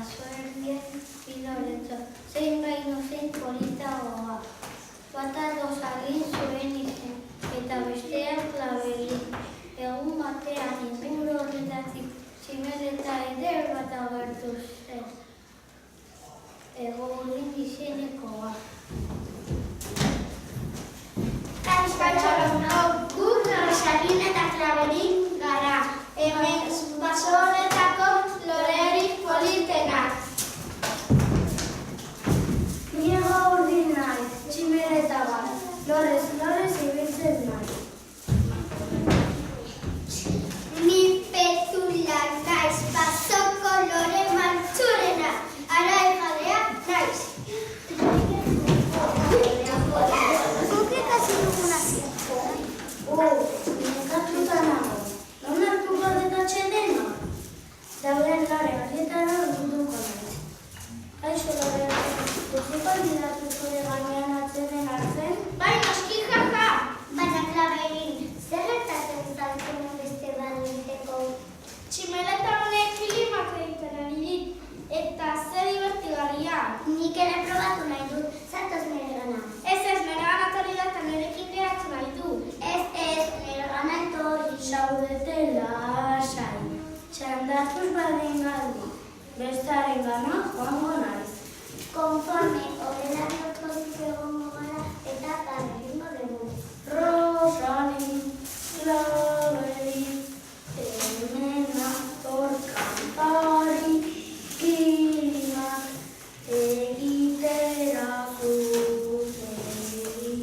basoerdien biloretxo, zein gaino zein politagoa. Bata Rosalin zuen izen, eta bestea Klabelin. Egun batean inguru horretatik tximeleta eder bat agertu zen. Egorin izenekoa. Kaixo, guk Rosalin eta Klabelin gara. Hemen baso honetako lorerik politenak. Ni Egorin naiz, tximeleta bat. Lorez ibiltzen naiz. Ni Petula naiz, basoko lore mantxurena. Arai jalea naiz. Guk ikasi dugun hasia. Nekatuta nago. Non hartuko detatxe dena? Dauden lare harrietara urduko naiz. Kaixo lore, duzuko aldidatu zure gainean atzenen hartzen? Bai, noski jaja! Baina Klabelin, zer gertatzen zaitzen beste baditeko? Tximeleta honek kilimak egiten ari dit, eta zer divertigarria. Nik ere probatu nahi dut, zatoz nire gana. Ez, nire gana etorri da eta nirekin geratu nahi du. Ez, nire gana etorri. Zaudete lasai. Txandatuz badin galdi. Bestaren gana joango naiz. Konforme, horrela bihotkozik egongo gara eta egingo dugu. Rosalin, Klabelin, hemen ator kantari, kilimak egitera zuteri.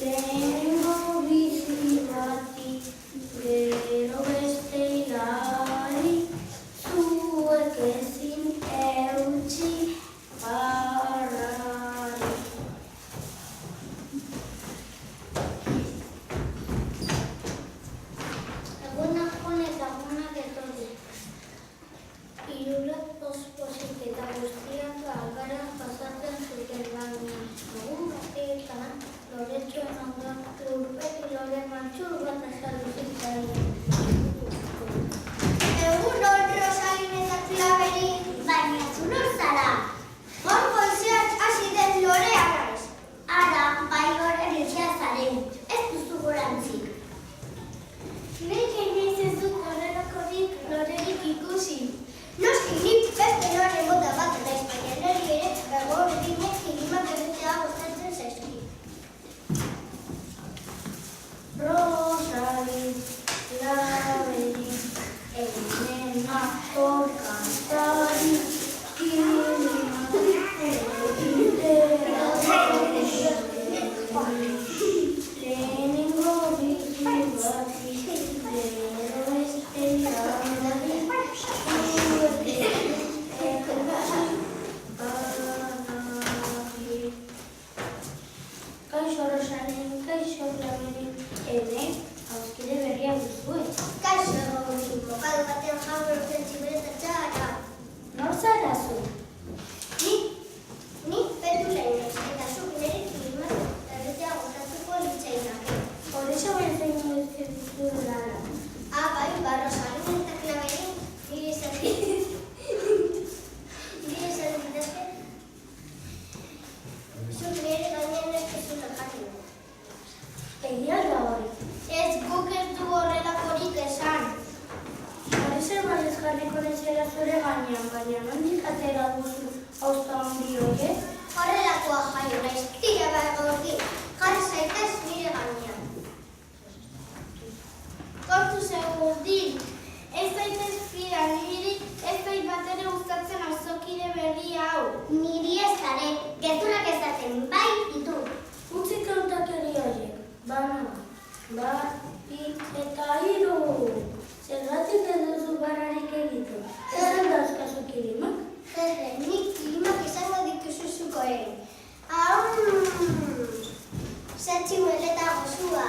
Lehenengo bizi bati, gero beste hilari, zuek ezin eutsi barrari. Egunak eta egunak etorri. Hirurek pospozik eta guztiak algaran pasatzen zuten baina. Egun bateetan, loretxoen ondoan lurpek lore mantxur bat azaldu zitzaien. Egun hon Rosalin eta Klabelin, baina zulur zara. Hor goizean hasi den lorea naiz. Ara, bai gore bizia zaren, ez duzu gorantzik. Nik inoiz ez dut horrelakorik lorerik ikusi. Noski, nik beste lore mota bat naiz, baina niri ere Egorik kilimak egitea gustatzen zaizki. Rosalin, Klabelin, hemen ator kantari, kilimak egitera zuteri. Lehenengo bizi bati, gero beste hilari, zuek ezin eutsi barrari. Kaixo Rosalin, kaixo Klabelin, hemen hauskide berria duzue. Kaixo Egorik, bokal batean jaurtzen tximeleta txara. Nor zara zu? Ni Petula naiz, eta zuk nire kilimak egitea gustatuko litzaidake. Horrexo bezain duzkizu lana. Bai, Rosalin eta Klabelin, nire izan ditazke. Zuk nire gainean ez kezuna jarri. Egia da hori. Ez guk ez du horrelakorik esan. Horrezer baiz jarriko nezera zure gainean, baina nondik atera duzu hausta handi horiek? Horrelakoa jaio naiz, tira Egorik, jarri zaitez nire gainean. Kontu segurdin, ez zaitez fida, niri ez zait batere gustatzen auzokide berri hau. Niri ez zare, gezurrak ezaten bai ditu. Utzik kontakeri horiek, bana, bat, bi eta hiru. Zergatik ez duzu barrarik egiten. Zer dauzkazu kilimak? Nik kilimak izango dituzuzuko ere. Zer tximeleta gozua.